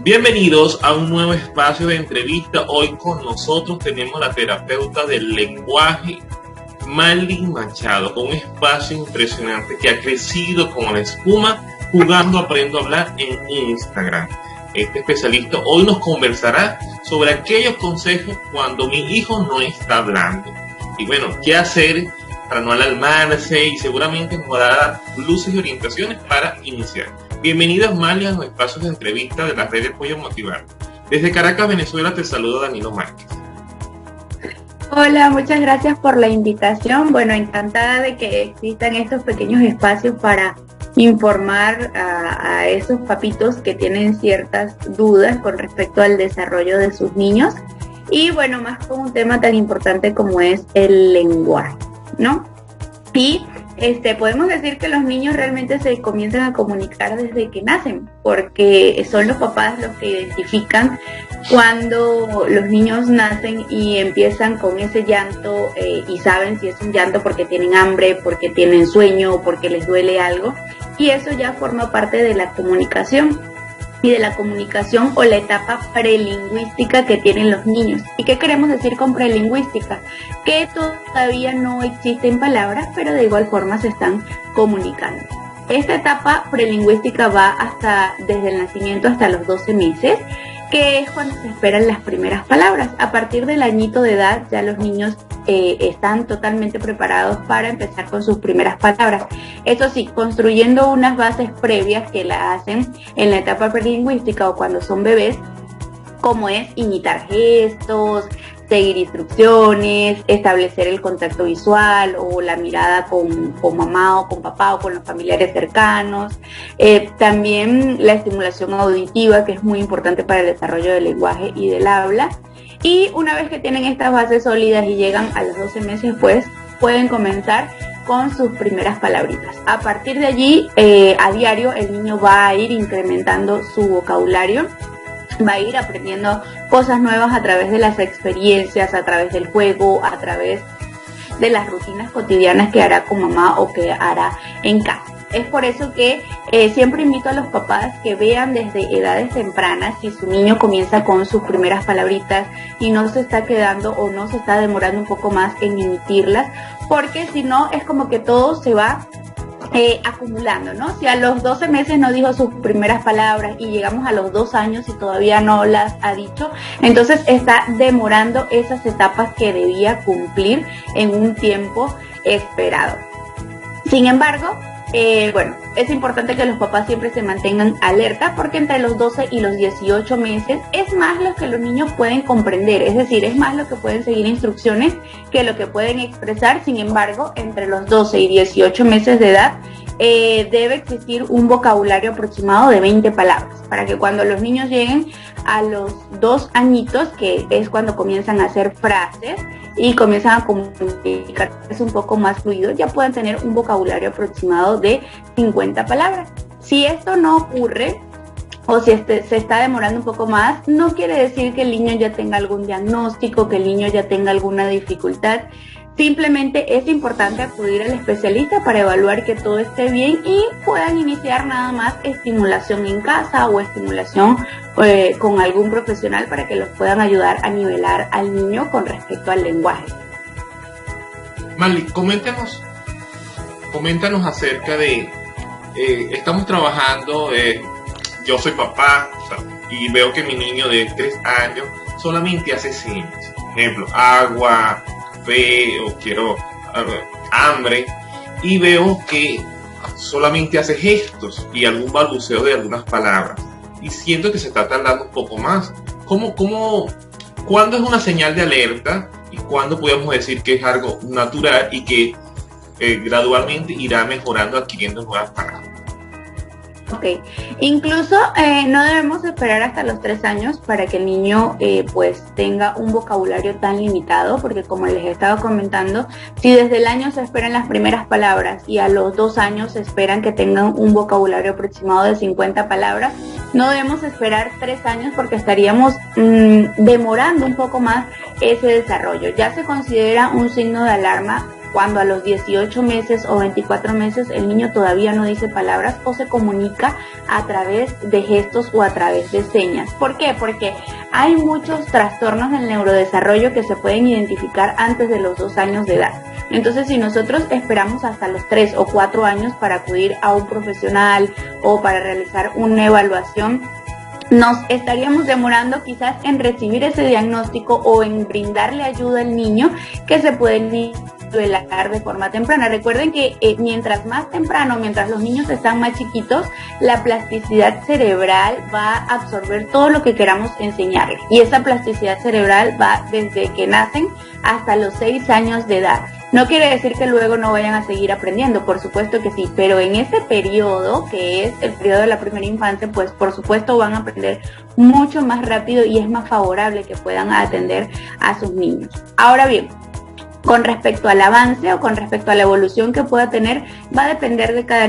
Bienvenidos a un nuevo espacio de entrevista. Hoy con nosotros tenemos la terapeuta del lenguaje, Marlin Machado, con un espacio impresionante que ha crecido como la espuma jugando Aprendo a Hablar en Instagram. Este especialista hoy nos conversará sobre aquellos consejos cuando mi hijo no está hablando. Y bueno, qué hacer para no alarmarse, y seguramente nos va a dar luces y orientaciones para iniciar. Bienvenidos, Marlin, a los espacios de entrevista de la red de Apoyo Motivar. Desde Caracas, Venezuela, te saluda Danilo Márquez. Hola, muchas gracias por la invitación. Bueno, encantada de que existan estos pequeños espacios para informar a esos papitos que tienen ciertas dudas con respecto al desarrollo de sus niños. Y bueno, más con un tema tan importante como es el lenguaje, ¿no? Y podemos decir que los niños realmente se comienzan a comunicar desde que nacen, porque son los papás los que identifican cuando los niños nacen y empiezan con ese llanto y saben si es un llanto porque tienen hambre, porque tienen sueño o porque les duele algo, y eso ya forma parte de la comunicación. Y de la comunicación o la etapa prelingüística que tienen los niños. ¿Y qué queremos decir con prelingüística? Que todavía no existen palabras, pero de igual forma se están comunicando. Esta etapa prelingüística va desde el nacimiento hasta los 12 meses, que es cuando se esperan las primeras palabras. A partir del añito de edad ya los niños están totalmente preparados para empezar con sus primeras palabras. Eso sí, construyendo unas bases previas que la hacen en la etapa prelingüística o cuando son bebés, como es imitar gestos, seguir instrucciones, establecer el contacto visual o la mirada con mamá o con papá o con los familiares cercanos. También la estimulación auditiva, que es muy importante para el desarrollo del lenguaje y del habla. Y una vez que tienen estas bases sólidas y llegan a los 12 meses, pues pueden comenzar con sus primeras palabritas. A partir de allí, a diario, el niño va a ir incrementando su vocabulario, va a ir aprendiendo cosas nuevas a través de las experiencias, a través del juego, a través de las rutinas cotidianas que hará con mamá o que hará en casa. Es por eso que siempre invito a los papás que vean desde edades tempranas si su niño comienza con sus primeras palabritas y no se está quedando o no se está demorando un poco más en emitirlas, porque si no es como que todo se va acumulando, ¿no? Si a los 12 meses no dijo sus primeras palabras y llegamos a los 2 años y todavía no las ha dicho, entonces está demorando esas etapas que debía cumplir en un tiempo esperado. Sin embargo, es importante que los papás siempre se mantengan alerta, porque entre los 12 y los 18 meses es más lo que los niños pueden comprender, es decir, es más lo que pueden seguir instrucciones que lo que pueden expresar. Sin embargo, entre los 12 y 18 meses de edad debe existir un vocabulario aproximado de 20 palabras, para que cuando los niños lleguen a los 2 añitos, que es cuando comienzan a hacer frases y comienzan a comunicarse un poco más fluido, ya puedan tener un vocabulario aproximado de 50 palabras. Si esto no ocurre, o si se está demorando un poco más, no quiere decir que el niño ya tenga algún diagnóstico, que el niño ya tenga alguna dificultad. Simplemente es importante acudir al especialista para evaluar que todo esté bien y puedan iniciar nada más estimulación en casa o estimulación con algún profesional para que los puedan ayudar a nivelar al niño con respecto al lenguaje. Marlin, coméntanos acerca de, estamos trabajando, yo soy papá, y veo que mi niño de 3 años solamente hace señas. Por ejemplo, agua, café, o quiero hambre, y veo que solamente hace gestos y algún balbuceo de algunas palabras, y siento que se está tardando un poco más. ¿Cuándo es una señal de alerta y cuándo podemos decir que es algo natural y que gradualmente irá mejorando, adquiriendo nuevas palabras? Ok, incluso no debemos esperar hasta los 3 años para que el niño pues tenga un vocabulario tan limitado, porque como les estaba comentando, si desde el año se esperan las primeras palabras y a los 2 años se esperan que tengan un vocabulario aproximado de 50 palabras, no debemos esperar 3 años porque estaríamos demorando un poco más ese desarrollo. Ya se considera un signo de alarma cuando a los 18 meses o 24 meses el niño todavía no dice palabras o se comunica a través de gestos o a través de señas. ¿Por qué? Porque hay muchos trastornos del neurodesarrollo que se pueden identificar antes de los 2 años de edad. Entonces, si nosotros esperamos hasta los 3 o 4 años para acudir a un profesional o para realizar una evaluación, nos estaríamos demorando quizás en recibir ese diagnóstico o en brindarle ayuda al niño que se puede nivelar de forma temprana. Recuerden que mientras más temprano, mientras los niños están más chiquitos, la plasticidad cerebral va a absorber todo lo que queramos enseñarles. Y esa plasticidad cerebral va desde que nacen hasta los 6 años de edad. No quiere decir que luego no vayan a seguir aprendiendo, por supuesto que sí, pero en ese periodo, que es el periodo de la primera infancia, pues por supuesto van a aprender mucho más rápido y es más favorable que puedan atender a sus niños. Ahora bien, con respecto al avance o con respecto a la evolución que pueda tener, va a depender de cada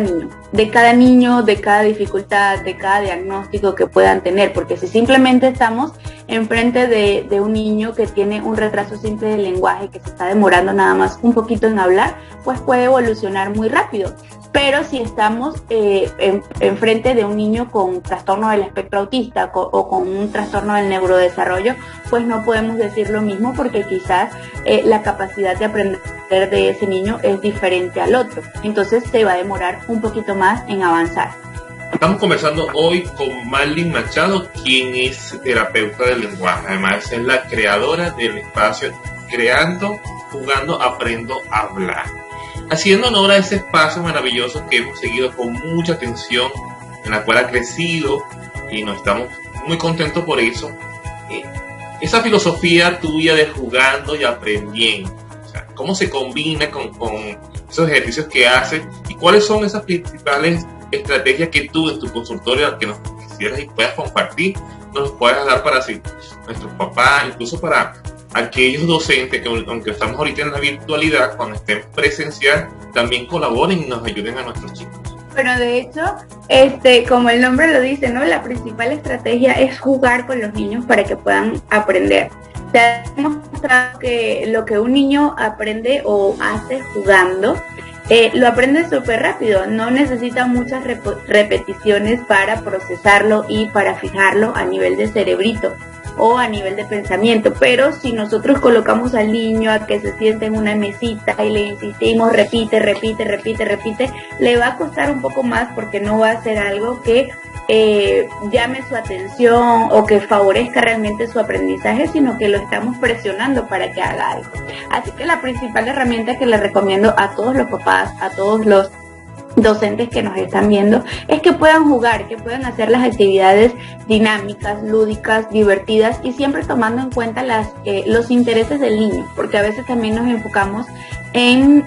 niño, de cada dificultad, de cada diagnóstico que puedan tener, porque si simplemente estamos enfrente de un niño que tiene un retraso simple del lenguaje, que se está demorando nada más un poquito en hablar, pues puede evolucionar muy rápido. Pero si estamos enfrente de un niño con trastorno del espectro autista o con un trastorno del neurodesarrollo, pues no podemos decir lo mismo porque quizás la capacidad de aprender de ese niño es diferente al otro. Entonces se va a demorar un poquito más en avanzar. Estamos conversando hoy con Marlin Machado, quien es terapeuta del lenguaje. Además es la creadora del espacio Creando, Jugando, Aprendo a Hablar. Haciendo honor a ese espacio maravilloso que hemos seguido con mucha atención, en la cual ha crecido y nos estamos muy contentos por eso. Esa filosofía tuya de jugando y aprendiendo, o sea, ¿cómo se combina con esos ejercicios que haces y cuáles son esas principales estrategias que tú en tu consultorio que nos quisieras y puedas compartir, nos puedas dar para si nuestros papás, incluso para aquellos docentes que aunque estamos ahorita en la virtualidad, cuando estén presencial, también colaboren y nos ayuden a nuestros chicos? Bueno, de hecho, como el nombre lo dice, ¿no? La principal estrategia es jugar con los niños para que puedan aprender. Se ha demostrado que lo que un niño aprende o hace jugando, lo aprende súper rápido, no necesita muchas repeticiones para procesarlo y para fijarlo a nivel de cerebrito o a nivel de pensamiento. Pero si nosotros colocamos al niño a que se siente en una mesita y le insistimos repite, le va a costar un poco más porque no va a ser algo que llame su atención o que favorezca realmente su aprendizaje, sino que lo estamos presionando para que haga algo. Así que la principal herramienta que le recomiendo a todos los papás, a todos los docentes que nos están viendo, es que puedan jugar, que puedan hacer las actividades dinámicas, lúdicas, divertidas y siempre tomando en cuenta los intereses del niño, porque a veces también nos enfocamos en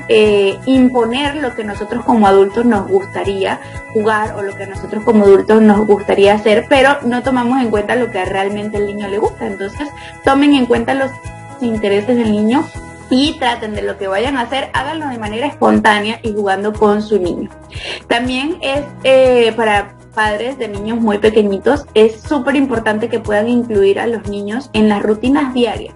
imponer lo que nosotros como adultos nos gustaría jugar o lo que nosotros como adultos nos gustaría hacer, pero no tomamos en cuenta lo que realmente al niño le gusta. Entonces tomen en cuenta los intereses del niño y traten de lo que vayan a hacer, háganlo de manera espontánea y jugando con su niño. También es para padres de niños muy pequeñitos, es súper importante que puedan incluir a los niños en las rutinas diarias.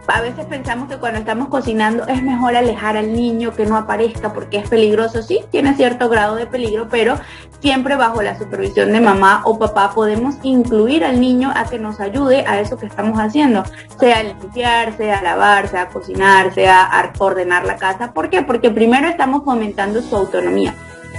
A veces pensamos que cuando estamos cocinando es mejor alejar al niño, que no aparezca porque es peligroso. Sí, tiene cierto grado de peligro, pero siempre bajo la supervisión de mamá o papá podemos incluir al niño a que nos ayude a eso que estamos haciendo, sea limpiar, sea lavar, sea cocinar, sea ordenar la casa. ¿Por qué? Porque primero estamos fomentando su autonomía.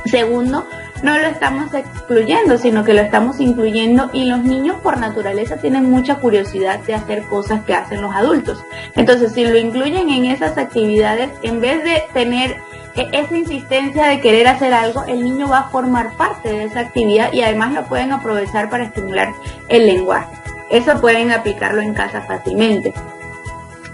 Segundo, no lo estamos excluyendo, sino que lo estamos incluyendo, y los niños por naturaleza tienen mucha curiosidad de hacer cosas que hacen los adultos. Entonces, si lo incluyen en esas actividades, en vez de tener esa insistencia de querer hacer algo, el niño va a formar parte de esa actividad y además lo pueden aprovechar para estimular el lenguaje. Eso pueden aplicarlo en casa fácilmente.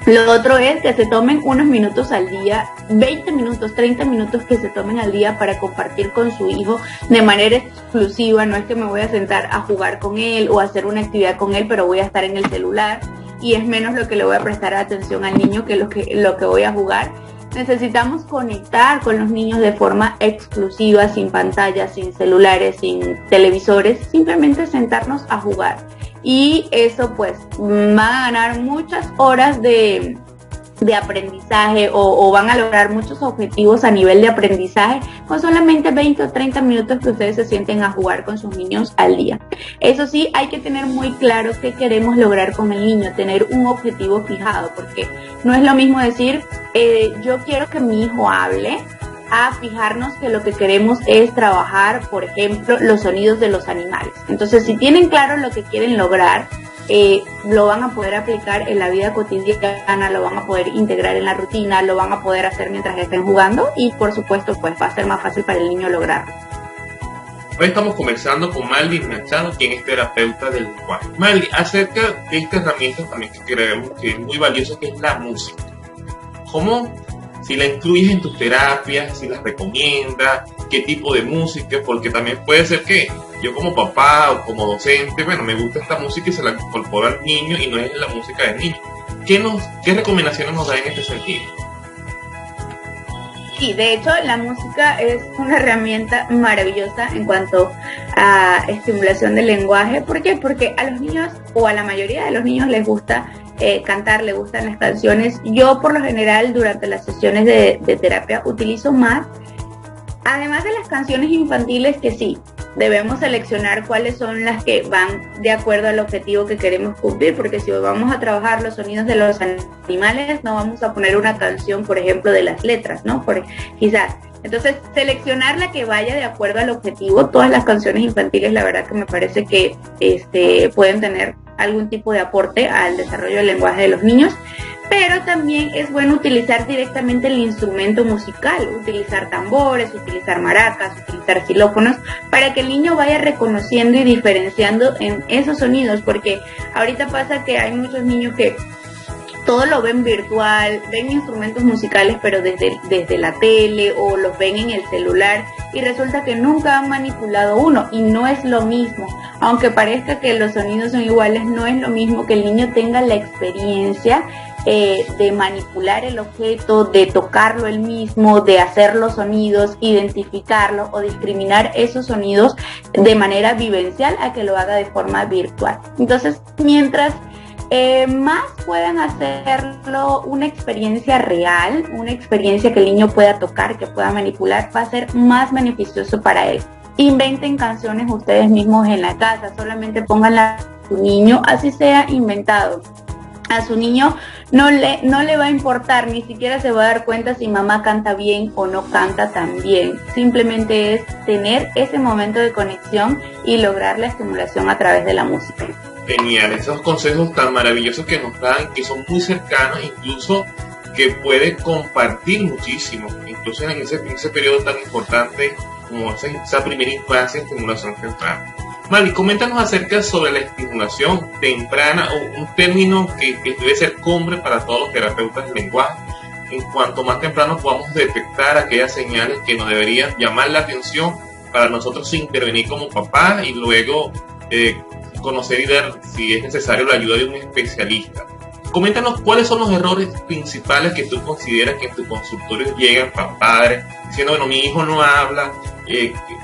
Lo otro es que se tomen unos minutos al día, 20 minutos, 30 minutos que se tomen al día para compartir con su hijo de manera exclusiva. No es que me voy a sentar a jugar con él o a hacer una actividad con él, pero voy a estar en el celular y es menos lo que le voy a prestar atención al niño que lo que voy a jugar. Necesitamos conectar con los niños de forma exclusiva, sin pantallas, sin celulares, sin televisores, simplemente sentarnos a jugar. Y eso pues va a ganar muchas horas de de aprendizaje o van a lograr muchos objetivos a nivel de aprendizaje con solamente 20 o 30 minutos que ustedes se sienten a jugar con sus niños al día. Eso sí, hay que tener muy claro qué queremos lograr con el niño, tener un objetivo fijado, porque no es lo mismo decir, yo quiero que mi hijo hable, a fijarnos que lo que queremos es trabajar, por ejemplo, los sonidos de los animales. Entonces, si tienen claro lo que quieren lograr, lo van a poder aplicar en la vida cotidiana, lo van a poder integrar en la rutina, lo van a poder hacer mientras estén jugando y por supuesto pues va a ser más fácil para el niño lograrlo. Hoy estamos conversando con Marlin Machado, quien es terapeuta del lenguaje. Marlin, acerca de esta herramienta también que creemos que es muy valiosa, que es la música. ¿Cómo, si la incluyes en tus terapias, si las recomiendas, qué tipo de música? Porque también puede ser que yo como papá o como docente, bueno, me gusta esta música y se la incorpora al niño y no es la música del niño. ¿Qué recomendaciones nos da en este sentido? Sí, de hecho la música es una herramienta maravillosa en cuanto a estimulación del lenguaje. ¿Por qué? Porque a los niños o a la mayoría de los niños les gusta cantar, les gustan las canciones. Yo por lo general durante las sesiones de terapia utilizo más, además de las canciones infantiles, que sí, debemos seleccionar cuáles son las que van de acuerdo al objetivo que queremos cumplir, porque si vamos a trabajar los sonidos de los animales, no vamos a poner una canción, por ejemplo, de las letras, ¿no? Quizás. Entonces, seleccionar la que vaya de acuerdo al objetivo. Todas las canciones infantiles, la verdad que me parece que pueden tener algún tipo de aporte al desarrollo del lenguaje de los niños, pero también es bueno utilizar directamente el instrumento musical, utilizar tambores, utilizar maracas, utilizar xilófonos, para que el niño vaya reconociendo y diferenciando en esos sonidos, porque ahorita pasa que hay muchos niños que todo lo ven virtual, ven instrumentos musicales pero desde la tele o los ven en el celular y resulta que nunca han manipulado uno y no es lo mismo. Aunque parezca que los sonidos son iguales, no es lo mismo que el niño tenga la experiencia de manipular el objeto, de tocarlo él mismo, de hacer los sonidos, identificarlo o discriminar esos sonidos de manera vivencial a que lo haga de forma virtual. Entonces, mientras más puedan hacerlo una experiencia real, una experiencia que el niño pueda tocar, que pueda manipular, va a ser más beneficioso para él. Inventen canciones ustedes mismos en la casa, solamente pónganla a su niño, así sea inventado. A su niño no le va a importar, ni siquiera se va a dar cuenta si mamá canta bien o no canta tan bien. Simplemente es tener ese momento de conexión y lograr la estimulación a través de la música. Genial, esos consejos tan maravillosos que nos dan, que son muy cercanos, incluso que puede compartir muchísimo, incluso en ese periodo tan importante como esa primera infancia, estimulación temprana. Mali, coméntanos acerca sobre la estimulación temprana, o un término que debe ser común para todos los terapeutas del lenguaje. En cuanto más temprano podamos detectar aquellas señales que nos deberían llamar la atención para nosotros intervenir como papá y luego conocer y ver si es necesario la ayuda de un especialista. Coméntanos cuáles son los errores principales que tú consideras que en tu consultorio llegan para padres diciendo, bueno, mi hijo no habla,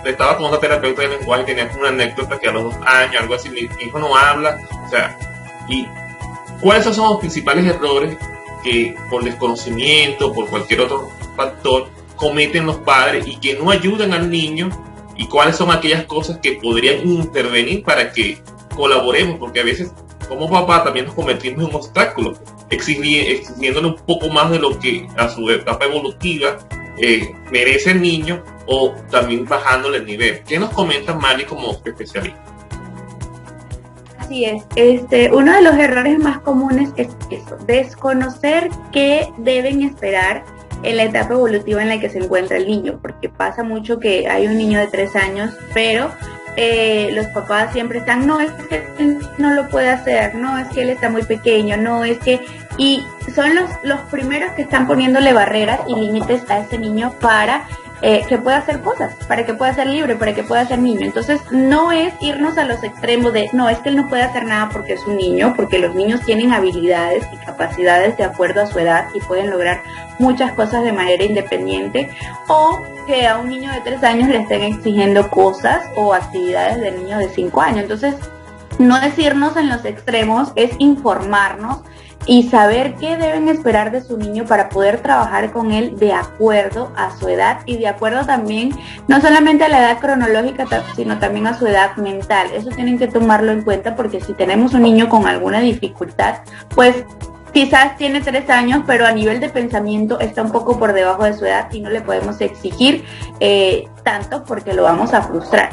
estaba con otra terapeuta de lenguaje y tenía una anécdota que a los 2 años, algo así, mi hijo no habla, o sea, y cuáles son los principales errores que por desconocimiento, por cualquier otro factor, cometen los padres y que no ayudan al niño, y cuáles son aquellas cosas que podrían intervenir para que colaboremos, porque a veces como papá también nos convertimos en un obstáculo, exigiéndole un poco más de lo que a su etapa evolutiva merece el niño, o también bajándole el nivel. ¿Qué nos comenta Mali como especialista? Así es, uno de los errores más comunes es eso, desconocer qué deben esperar en la etapa evolutiva en la que se encuentra el niño, porque pasa mucho que hay un niño de 3 años, pero los papás siempre están, no, es que él no lo puede hacer, no, es que él está muy pequeño, no, es que, y son los primeros que están poniéndole barreras y límites a ese niño para que pueda hacer cosas, para que pueda ser libre, para que pueda ser niño. Entonces no es irnos a los extremos de, no, es que él no puede hacer nada porque es un niño, porque los niños tienen habilidades y capacidades de acuerdo a su edad y pueden lograr muchas cosas de manera independiente, o que a un niño de 3 años le estén exigiendo cosas o actividades de niño de 5 años. Entonces no es irnos en los extremos, es informarnos y saber qué deben esperar de su niño para poder trabajar con él de acuerdo a su edad y de acuerdo también, no solamente a la edad cronológica, sino también a su edad mental. Eso tienen que tomarlo en cuenta, porque si tenemos un niño con alguna dificultad, pues quizás tiene 3 años, pero a nivel de pensamiento está un poco por debajo de su edad y no le podemos exigir tanto, porque lo vamos a frustrar.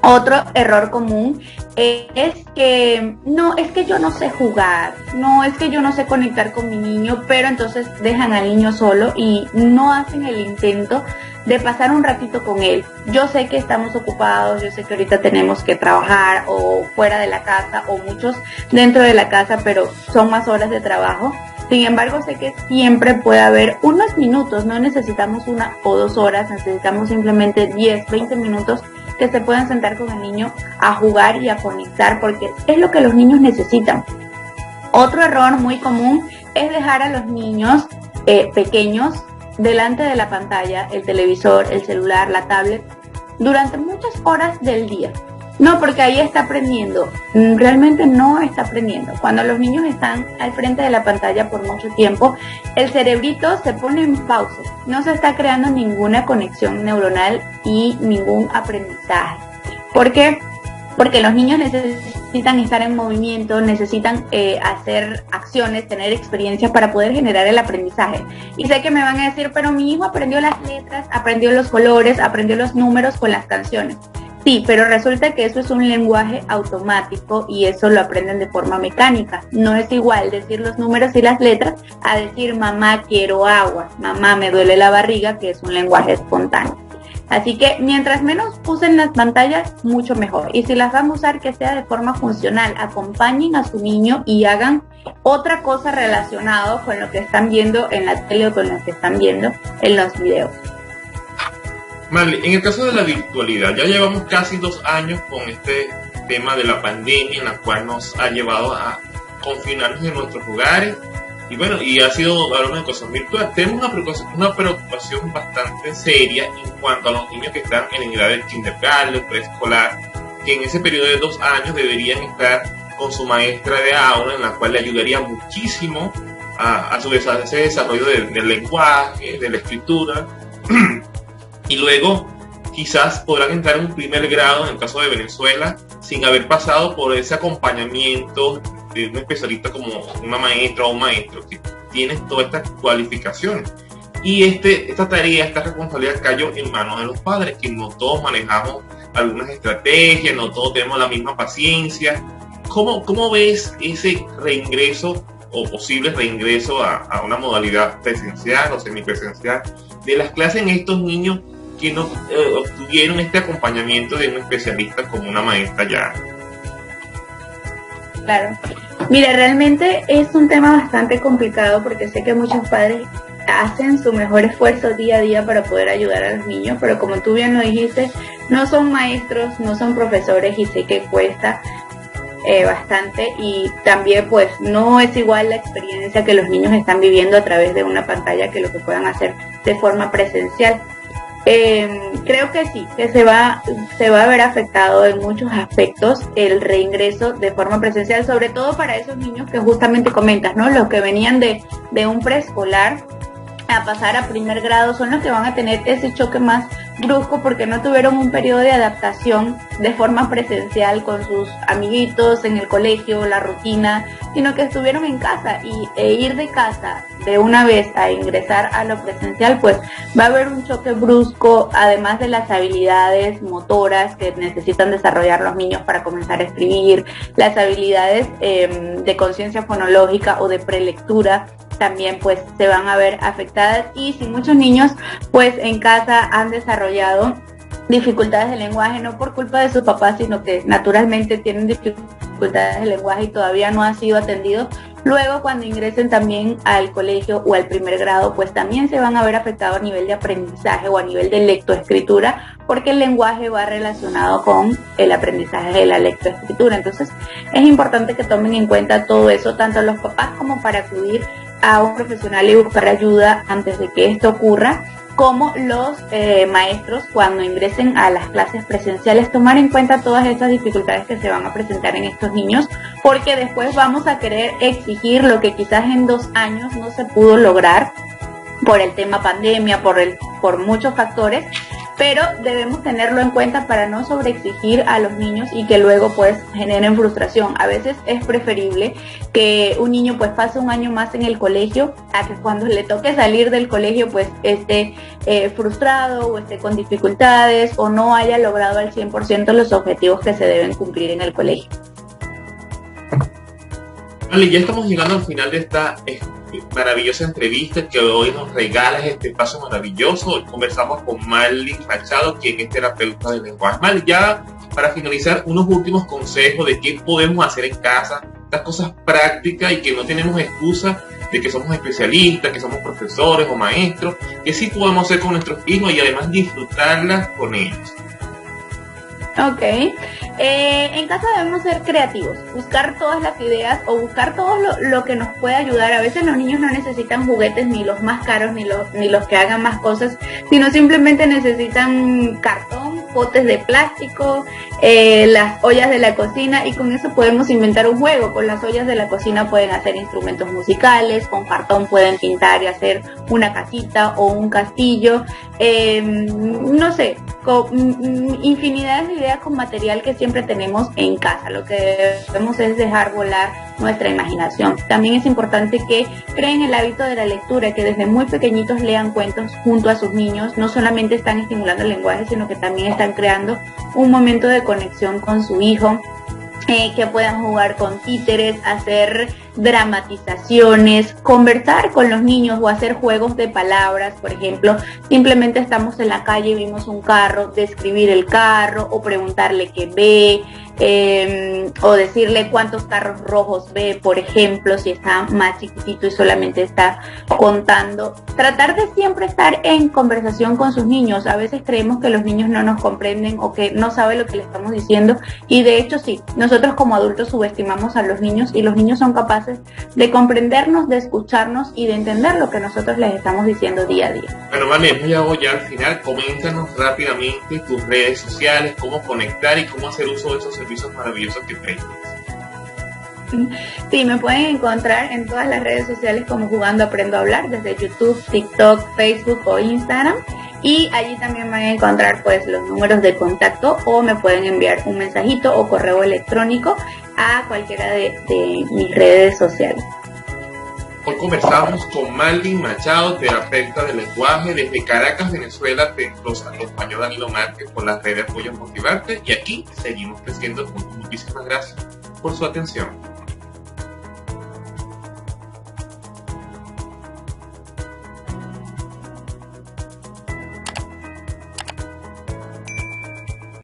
Otro error común es que no, es que yo no sé jugar, no, es que yo no sé conectar con mi niño, pero entonces dejan al niño solo y no hacen el intento de pasar un ratito con él. Yo sé que estamos ocupados, yo sé que ahorita tenemos que trabajar o fuera de la casa o muchos dentro de la casa, pero son más horas de trabajo. Sin embargo, sé que siempre puede haber unos minutos, no necesitamos 1 o 2 horas, necesitamos simplemente 10, 20 minutos que se puedan sentar con el niño a jugar y a conectar, porque es lo que los niños necesitan. Otro error muy común es dejar a los niños pequeños delante de la pantalla, el televisor, el celular, la tablet, durante muchas horas del día. No, porque ahí está aprendiendo. Realmente no está aprendiendo. Cuando los niños están al frente de la pantalla por mucho tiempo, el cerebrito se pone en pausa. No se está creando ninguna conexión neuronal y ningún aprendizaje. ¿Por qué? Porque los niños necesitan estar en movimiento, necesitan hacer acciones, tener experiencias para poder generar el aprendizaje. Y sé que me van a decir, pero mi hijo aprendió las letras, aprendió los colores, aprendió los números con las canciones. Sí, pero resulta que eso es un lenguaje automático y eso lo aprenden de forma mecánica. No es igual decir los números y las letras a decir mamá quiero agua, mamá me duele la barriga, que es un lenguaje espontáneo. Así que mientras menos usen las pantallas, mucho mejor. Y si las van a usar, que sea de forma funcional. Acompañen a su niño y hagan otra cosa relacionada con lo que están viendo en la tele o con lo que están viendo en los videos. Marley, en el caso de la virtualidad, ya llevamos casi 2 años con este tema de la pandemia, en la cual nos ha llevado a confinarnos en nuestros hogares. Y bueno, y ha sido ahora una educación virtual. Tenemos una preocupación bastante seria en cuanto a los niños que están en edad del kindergarten, preescolar, que en ese periodo de 2 años deberían estar con su maestra de aula, en la cual le ayudaría muchísimo a su desarrollo del lenguaje, de la escritura. Y luego quizás podrán entrar en un primer grado, en el caso de Venezuela, sin haber pasado por ese acompañamiento de un especialista como una maestra o un maestro que tiene todas estas cualificaciones. Y esta tarea, esta responsabilidad cayó en manos de los padres, que no todos manejamos algunas estrategias, no todos tenemos la misma paciencia. ¿Cómo ves ese reingreso o posible reingreso a una modalidad presencial o semipresencial de las clases en estos niños que no obtuvieron este acompañamiento de un especialista como una maestra ya? Claro. Mira, realmente es un tema bastante complicado, porque sé que muchos padres hacen su mejor esfuerzo día a día para poder ayudar a los niños, pero como tú bien lo dijiste, no son maestros, no son profesores, y sé que cuesta bastante, y también pues no es igual la experiencia que los niños están viviendo a través de una pantalla que lo que puedan hacer de forma presencial. Creo que sí, que se va a ver afectado en muchos aspectos el reingreso de forma presencial, sobre todo para esos niños que justamente comentas, ¿no? Los que venían de un preescolar a pasar a primer grado son los que van a tener ese choque más brusco, porque no tuvieron un periodo de adaptación de forma presencial con sus amiguitos en el colegio, la rutina, sino que estuvieron en casa, e ir de casa de una vez a ingresar a lo presencial, pues va a haber un choque brusco, además de las habilidades motoras que necesitan desarrollar los niños para comenzar a escribir, las habilidades de conciencia fonológica o de prelectura también pues se van a ver afectadas. Y si muchos niños pues en casa han desarrollado dificultades de lenguaje, no por culpa de sus papás, sino que naturalmente tienen dificultades de lenguaje y todavía no han sido atendidos, luego cuando ingresen también al colegio o al primer grado, pues también se van a ver afectados a nivel de aprendizaje o a nivel de lectoescritura, porque el lenguaje va relacionado con el aprendizaje de la lectoescritura. Entonces es importante que tomen en cuenta todo eso, tanto los papás como para acudir a un profesional y buscar ayuda antes de que esto ocurra, como los maestros cuando ingresen a las clases presenciales tomar en cuenta todas estas dificultades que se van a presentar en estos niños, porque después vamos a querer exigir lo que quizás en 2 años no se pudo lograr por el tema pandemia, por muchos factores, pero debemos tenerlo en cuenta para no sobreexigir a los niños y que luego pues generen frustración. A veces es preferible que un niño pues pase un año más en el colegio a que cuando le toque salir del colegio pues esté frustrado o esté con dificultades o no haya logrado al 100% los objetivos que se deben cumplir en el colegio. Vale, ya estamos llegando al final de esta maravillosa entrevista que hoy nos regalas este espacio maravilloso. Hoy conversamos con Marlin Machado, quien es terapeuta del lenguaje. Marlin, ya para finalizar, unos últimos consejos de qué podemos hacer en casa, estas cosas prácticas y que no tenemos excusa de que somos especialistas, que somos profesores o maestros, que sí podemos hacer con nuestros hijos y además disfrutarlas con ellos. Ok, en casa debemos ser creativos, buscar todas las ideas o buscar todo lo que nos pueda ayudar. A veces los niños no necesitan juguetes ni los más caros ni los que hagan más cosas, sino simplemente necesitan cartón, potes de plástico, las ollas de la cocina, y con eso podemos inventar un juego. Con las ollas de la cocina pueden hacer instrumentos musicales, con cartón pueden pintar y hacer una casita o un castillo, no sé, con infinidad de ideas con material que siempre tenemos en casa. Lo que debemos es dejar volar nuestra imaginación. También es importante que creen el hábito de la lectura, que desde muy pequeñitos lean cuentos junto a sus niños. No solamente están estimulando el lenguaje, sino que también están creando un momento de conexión con su hijo. Que puedan jugar con títeres, hacer dramatizaciones, conversar con los niños o hacer juegos de palabras. Por ejemplo, simplemente estamos en la calle y vimos un carro, describir el carro o preguntarle qué ve, o decirle cuántos carros rojos ve, por ejemplo, si está más chiquitito y solamente está contando. Tratar de siempre estar en conversación con sus niños. A veces creemos que los niños no nos comprenden o que no saben lo que le estamos diciendo, y de hecho sí, nosotros como adultos subestimamos a los niños, y los niños son capaces de comprendernos, de escucharnos y de entender lo que nosotros les estamos diciendo día a día. Bueno, vale, hemos llegado ya al final. Coméntanos rápidamente tus redes sociales, cómo conectar y cómo hacer uso de esos servicios maravillosos que prestas. Sí, me pueden encontrar en todas las redes sociales como Jugando Aprendo a Hablar, desde YouTube, TikTok, Facebook o Instagram. Y allí también van a encontrar pues los números de contacto, o me pueden enviar un mensajito o correo electrónico a cualquiera de mis redes sociales. Hoy conversamos con Marlin Machado, terapeuta del lenguaje. Desde Caracas, Venezuela, los acompañó Danilo Márquez por las redes Apoyo Motivarte, y aquí seguimos creciendo juntos. Muchísimas gracias por su atención.